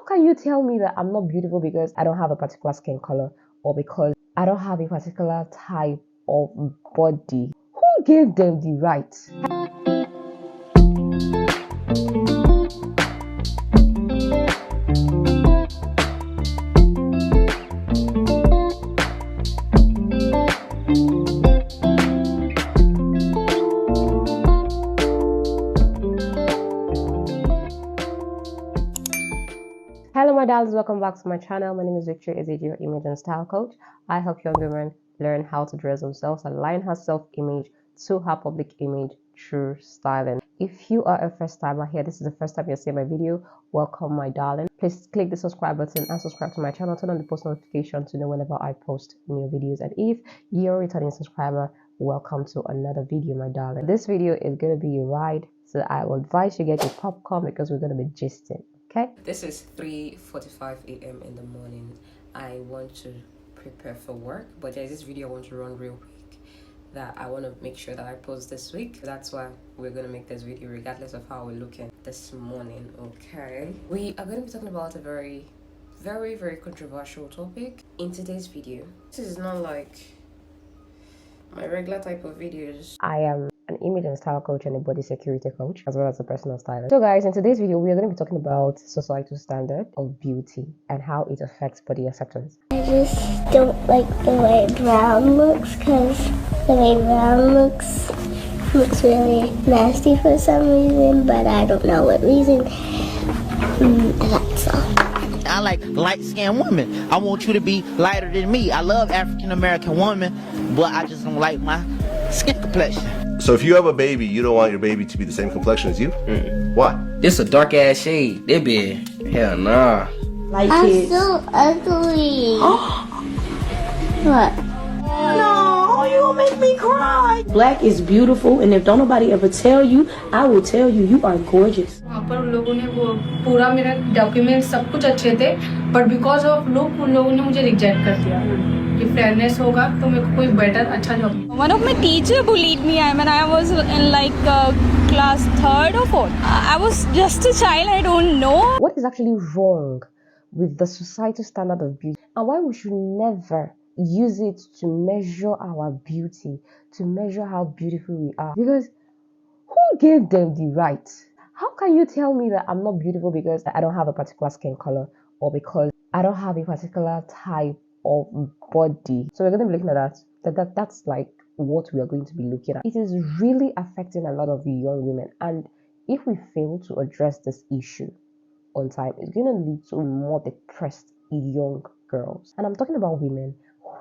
can you tell me that I'm not beautiful because I don't have a particular skin color or because I don't have a particular type of body? Who gave them the right? Hello my darlings, welcome back to my channel. My name is Victoria Ezeji, your image and style coach. I help young women learn how to dress themselves, align her self-image to her public image through styling. If you are a first timer here, this is the first time you're seeing my video, welcome my darling. Please click the subscribe button and subscribe to my channel. Turn on the post notification to know whenever I post new videos. And if you're a returning subscriber, welcome to another video, my darling. This video is going to be a ride, so I will advise you get your popcorn because we're going to be gisting. Okay. This is 3:45 a.m. in the morning. I want to prepare for work, but there's this video I want to run real quick that I want to make sure that I post this week. That's why we're going to make this video regardless of how we're looking this morning. Okay, we are going to be talking about a very controversial topic in today's video. This is not like my regular type of videos. I am an image and style coach and a body security coach, as well as a personal stylist. So guys, in today's video, we are going to be talking about societal standard of beauty and how it affects body acceptance. I just don't like the way brown looks, because the way brown looks really nasty for some reason, but I don't know what reason. That's all. I like light-skinned women. I want you to be lighter than me. I love African-American women, but I just don't like my skin complexion. So if you have a baby, you don't want your baby to be the same complexion as you? Why? This a dark ass shade. They be hell nah. I'm so ugly. What? No, you gonna make me cry. Black is beautiful, and if don't nobody ever tell you, I will tell you, you are gorgeous. वहाँ पर उन लोगों ने वो पूरा मेरा document सब कुछ अच्छे थे, but because of look उन लोगों ने मुझे रिजेक्ट कर दिया. कि फेयरनेस होगा तो मेरे को कोई बेटर अच्छा job. One of my teacher bullied me when I was in like class 3rd or 4th. I was just a child. I don't know. What is actually wrong with the societal standard of beauty and why we should never use it to measure our beauty, to measure how beautiful we are? Because who gave them the right? How can you tell me that I'm not beautiful because I don't have a particular skin color or because I don't have a particular type of body? So we're going to be looking at that. That's like what we are going to be looking at. It is really affecting a lot of young women, and if we fail to address this issue on time, it's going to lead to more depressed young girls. And I'm talking about women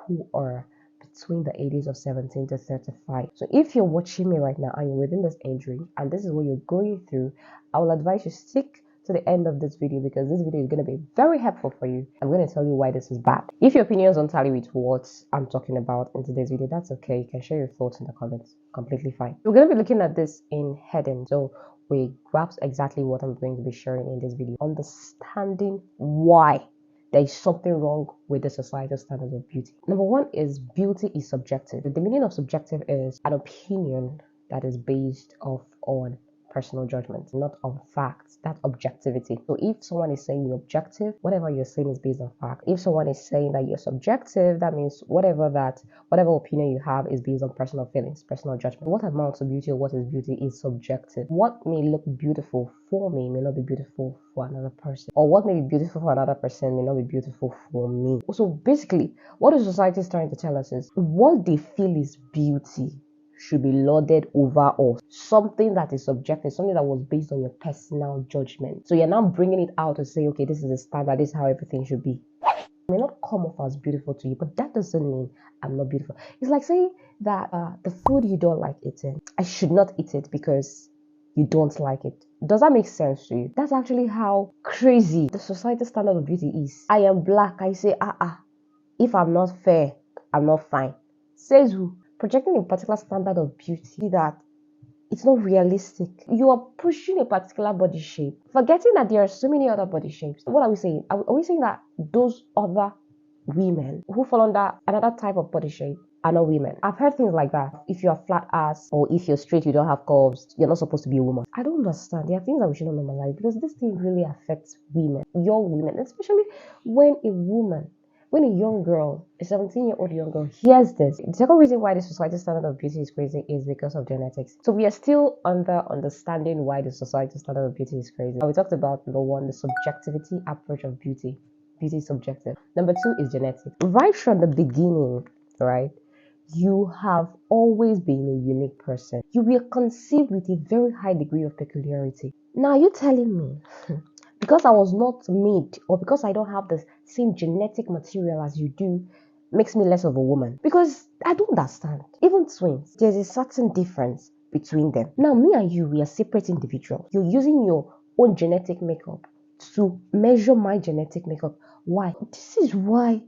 who are between the ages of 17 to 35. So if you're watching me right now and you're within this age range and this is what you're going through, I will advise you stick to the end of this video because this video is going to be very helpful for you. I'm going to tell you why this is bad. If your opinions don't tally with what I'm talking about in today's video, that's okay. You can share your thoughts in the comments. Completely fine. We're going to be looking at this in heading, so we grasp exactly what I'm going to be sharing in this video. Understanding why there is something wrong with the societal standards of beauty. Number one is beauty is subjective. The meaning of subjective is an opinion that is based off on personal judgment, not on facts. That's objectivity. So if someone is saying you're objective, whatever you're saying is based on fact. If someone is saying that you're subjective, that means whatever opinion you have is based on personal feelings, personal judgment. What amounts to beauty or what is beauty is subjective. What may look beautiful for me may not be beautiful for another person, or what may be beautiful for another person may not be beautiful for me. So basically, what the society is trying to tell us is what they feel is beauty should be lauded over us. Something that is subjective, something that was based on your personal judgment. So you're now bringing it out to say, okay, this is the standard, this is how everything should be. It may not come off as beautiful to you, but that doesn't mean I'm not beautiful. It's like saying that the food you don't like eating, I should not eat it because you don't like it. Does that make sense to you? That's actually how crazy the societal standard of beauty is. I am black, I say, if I'm not fair, I'm not fine. Says who? Projecting a particular standard of beauty that it's not realistic. You are pushing a particular body shape, forgetting that there are so many other body shapes. What are we saying? Are we saying that those other women who fall under another type of body shape are not women. I've heard things like that. If you're flat ass or if you're straight, you don't have curves, you're not supposed to be a woman. I don't understand. There are things that we should not normalize because this thing really affects women, young women, especially when a young girl, a 17-year-old young girl, hears this. The second reason why the society standard of beauty is crazy is because of genetics. So we are still understanding why the society standard of beauty is crazy. Now we talked about number one, the subjectivity approach of beauty. Beauty is subjective. Number two is genetics. Right from the beginning, right? You have always been a unique person. You were conceived with a very high degree of peculiarity. Now you're telling me because I was not made or because I don't have the same genetic material as you do makes me less of a woman? Because I don't understand. Even twins, there's a certain difference between them. Now me and you, we are separate individuals. You're using your own genetic makeup to measure my genetic makeup. Why? This is why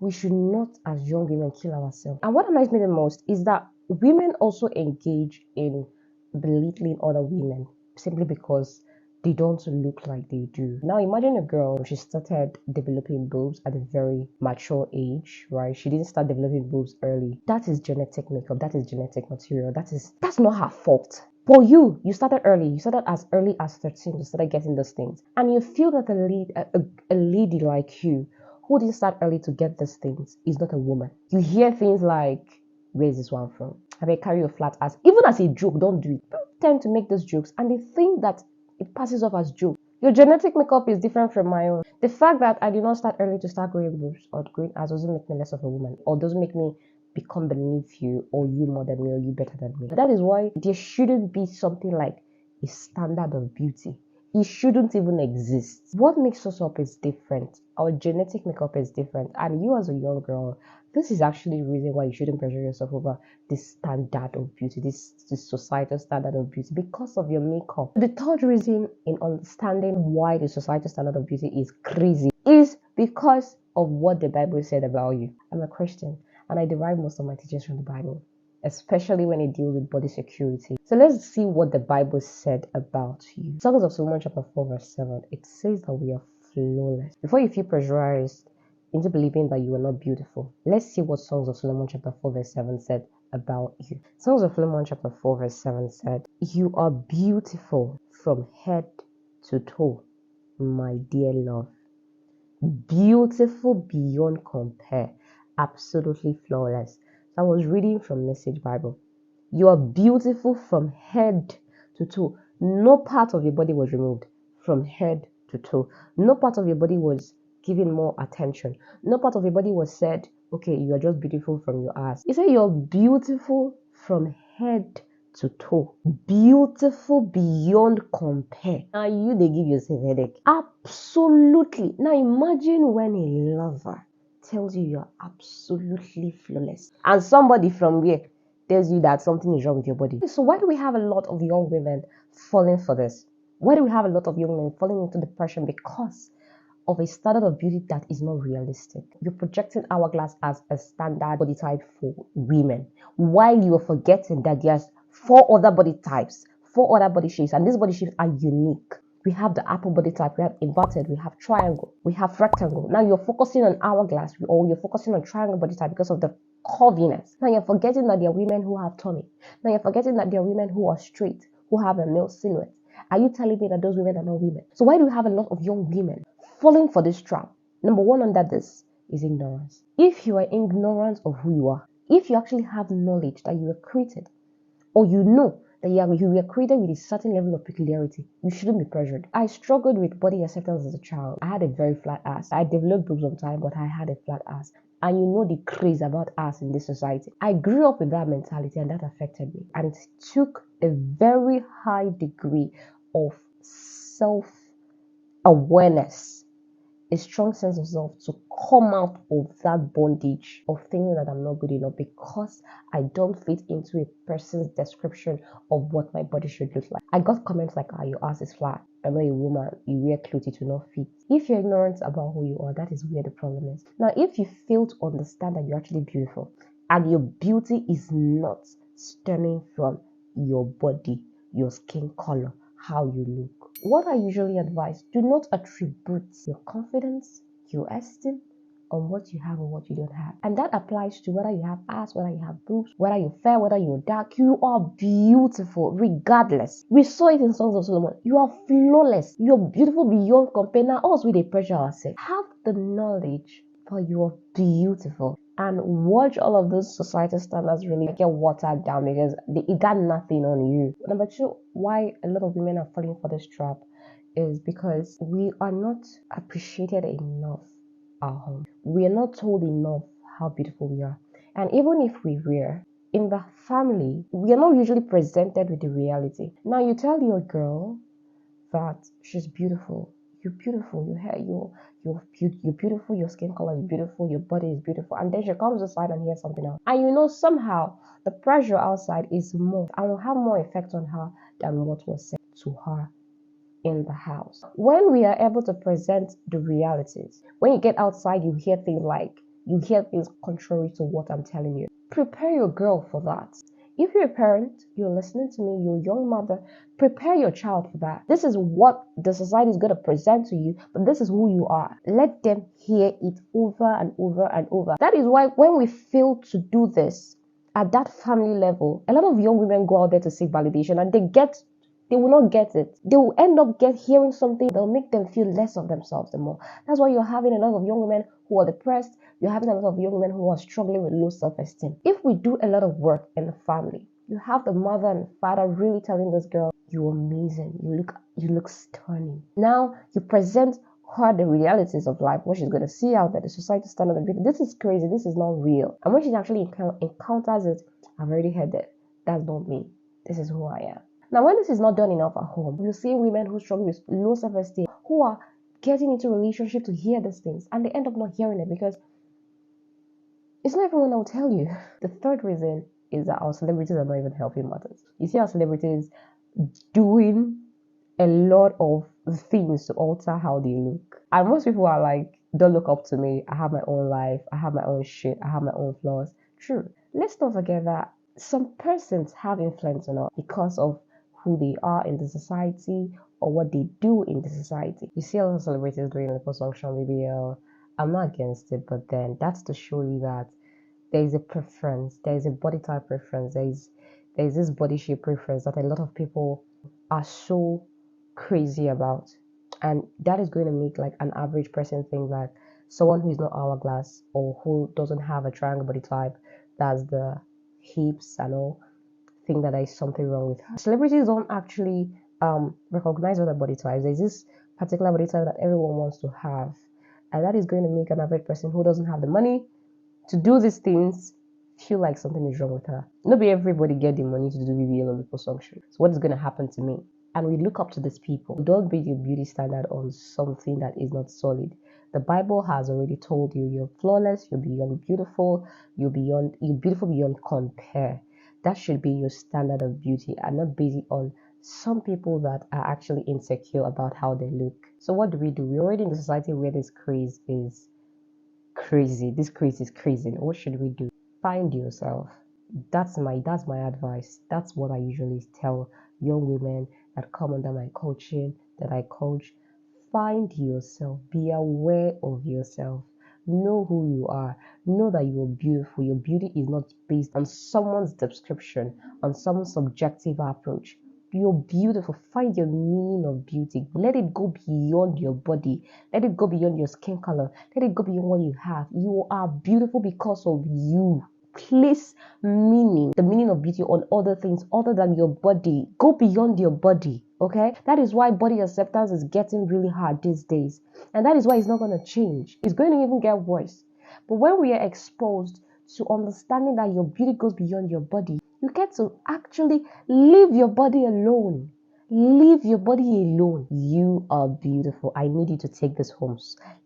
we should not, as young women, kill ourselves. And what annoys me the most is that women also engage in belittling other women simply because they don't look like they do. Now imagine a girl, she started developing boobs at a very mature age, right? She didn't start developing boobs early. That is genetic makeup, that is genetic material, that's not her fault. But you started early. You started as early as 13. You started getting those things. And you feel that a lady like you who didn't start early to get these things is not a woman. You hear things like, where is this one from? I may carry a flat ass. Even as a joke, don't do it. People tend to make those jokes and they think that it passes off as joke. Your genetic makeup is different from my own. The fact that I did not start early to start growing boobs or growing ass doesn't make me less of a woman or doesn't make me become beneath you or you more than me or you better than me. That is why there shouldn't be something like a standard of beauty. It shouldn't even exist. What makes us up is different. Our genetic makeup is different. And you as a young girl, this is actually the reason why you shouldn't pressure yourself over this standard of beauty, this societal standard of beauty because of your makeup. The third reason in understanding why the societal standard of beauty is crazy is because of what the Bible said about you. I'm a Christian and I derive most of my teachings from the Bible, especially when it deals with body security. So let's see what the Bible said about you. Songs of Solomon chapter 4 verse 7. It says that we are flawless. Before you feel pressurized into believing that you are not beautiful, let's see what Songs of Solomon chapter 4 verse 7 said about you. Songs of Solomon chapter 4 verse 7 said, you are beautiful from head to toe, my dear love. Beautiful beyond compare. Absolutely flawless. I was reading from Message Bible. You are beautiful from head to toe. No part of your body was removed from head to toe. No part of your body was given more attention. No part of your body was said, okay, you are just beautiful from your ass. He said you're beautiful from head to toe. Beautiful beyond compare. Now you, they give yourself a headache. Absolutely. Now imagine when a lover tells you you're absolutely flawless and somebody from where tells you that something is wrong with your body. So why do we have a lot of young women falling for this? Why do we have a lot of young men falling into depression? Because of a standard of beauty that is not realistic. You're projecting hourglass as a standard body type for women, while you are forgetting that there's 4 other body types, 4 other body shapes, and these body shapes are unique. We have the apple body type, we have inverted, we have triangle, we have rectangle. Now you're focusing on hourglass or you're focusing on triangle body type because of the curviness. Now you're forgetting that there are women who have tummy. Now you're forgetting that there are women who are straight, who have a male silhouette. Are you telling me that those women are not women? So why do we have a lot of young women falling for this trap? Number one under this is ignorance. If you are ignorant of who you are, if you actually have knowledge that you were created, or you know that you were created with a certain level of peculiarity, you shouldn't be pressured. I struggled with body acceptance as a child. I had a very flat ass. I developed boobs over time, but I had a flat ass. And you know the craze about ass in this society. I grew up with that mentality and that affected me. And it took a very high degree of self-awareness, a strong sense of self to come out of that bondage of thinking that I'm not good enough because I don't fit into a person's description of what my body should look like. I got comments like, your ass is flat. I'm not a woman. You wear clothes, it will not fit. If you're ignorant about who you are, that is where the problem is. Now, if you fail to understand that you're actually beautiful and your beauty is not stemming from your body, your skin color, how you look, what I usually advise, do not attribute your confidence, your esteem, on what you have or what you don't have. And that applies to whether you have ass, whether you have boobs, whether you're fair, whether you're dark. You are beautiful regardless. We saw it in Songs of Solomon. You are flawless. You're beautiful beyond compare. Now, us with a pressure ourselves. Have the knowledge, but you are beautiful. And watch all of those societal standards really get watered down because it got nothing on you. Number two, why a lot of women are falling for this trap is because we are not appreciated enough at home. We are not told enough how beautiful we are. And even if we were, in the family, we are not usually presented with the reality. Now you tell your girl that she's beautiful. You're beautiful. Your hair, you're beautiful. Your skin color is beautiful. Your body is beautiful. And then she comes inside and hears something else. And you know somehow the pressure outside is more and will have more effect on her than what was said to her in the house. When we are able to present the realities, when you get outside, you hear things contrary to what I'm telling you. Prepare your girl for that. If you're a parent, you're listening to me, you're a young mother, prepare your child for that. This is what the society is going to present to you, but this is who you are. Let them hear it over and over and over. That is why when we fail to do this at that family level, a lot of young women go out there to seek validation and they will not get it. They will end up hearing something that will make them feel less of themselves the more. That's why you're having a lot of young women who are depressed. You're having a lot of young women who are struggling with low self-esteem. If we do a lot of work in the family, you have the mother and father really telling this girl, you're amazing, you look stunning. Now you present her the realities of life, what she's going to see out there, the society standard of beauty. This is crazy, this is not real. And when she actually encounters it, I've already heard it. That's not me. This is who I am. Now, when this is not done enough at home, you see women who struggle with low self-esteem, who are getting into a relationship to hear these things, and they end up not hearing it because it's not everyone that will tell you. The third reason is that our celebrities are not even helping matters. You see our celebrities doing a lot of things to alter how they look. And most people are like, don't look up to me. I have my own life. I have my own shit. I have my own flaws. True. Let's not forget that some persons have influence on us because of who they are in the society or what they do in the society. You see a lot of celebrities doing a liposuction BBL. I'm not against it, but then that's to show you that there is a preference, there is a body type preference, there is this body shape preference that a lot of people are so crazy about. And that is going to make like an average person think that someone who is not hourglass or who doesn't have a triangle body type, that's the hips and all, think that there is something wrong with her. Celebrities don't actually recognize other body types. There's this particular body type that everyone wants to have. And that is going to make an average person who doesn't have the money to do these things feel like something is wrong with her. Not everybody get the money to do BBL or liposuction. So what is going to happen to me? And we look up to these people. Don't base your beauty standard on something that is not solid. The Bible has already told you you're flawless, you're beyond beautiful, you're beautiful beyond compare. That should be your standard of beauty and not based on some people that are actually insecure about how they look. So what do? We're already in a society where this craze is crazy. This craze is crazy. What should we do? Find yourself. That's my advice. That's what I usually tell young women that come under my coaching, that I coach. Find yourself. Be aware of yourself. Know who you are. Know that you are beautiful. Your beauty is not based on someone's description, on someone's subjective approach. You're beautiful. Find your meaning of beauty. Let it go beyond your body. Let it go beyond your skin color. Let it go beyond what you have. You are beautiful because of you. Place the meaning of beauty on other things other than your body. Go beyond your body. Okay? That is why body acceptance is getting really hard these days. And that is why it's not going to change. It's going to even get worse. But when we are exposed to understanding that your beauty goes beyond your body, you get to actually leave your body alone. Leave your body alone. You are beautiful. I need you to take this home.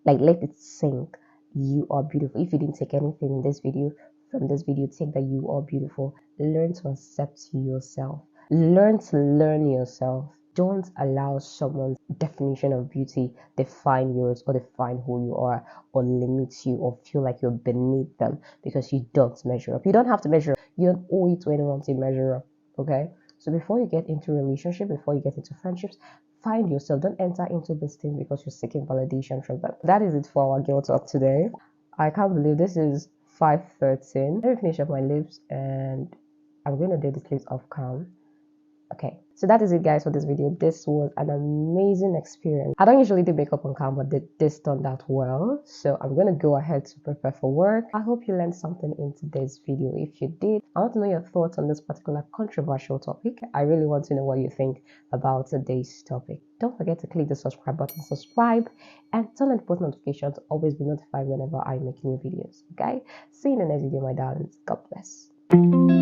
Like, let it sink. You are beautiful. If you didn't take anything in this video, from this video, take that you are beautiful. Learn to accept yourself. Learn to learn yourself. Don't allow someone's definition of beauty define yours or define who you are or limit you or feel like you're beneath them because you don't measure up. You don't have to measure up. You don't owe it to anyone to measure up. Okay? So before you get into a relationship, before you get into friendships, find yourself. Don't enter into this thing because you're seeking validation from them. That is it for our girl talk today. I can't believe this is 5:13. Let me finish up my lips and I'm going to do this lips off cam. Okay, so that is it guys for this video. This was an amazing experience. I don't usually do makeup on cam, but this turned out well, so I'm gonna go ahead to prepare for work. I hope you learned something in today's video. If you did, I want to know your thoughts on this particular controversial topic. I really want to know what you think about today's topic. Don't forget to click the subscribe button, subscribe, and turn on the post notification to always be notified whenever I make new videos. Okay, see you in the next video, my darlings. God bless.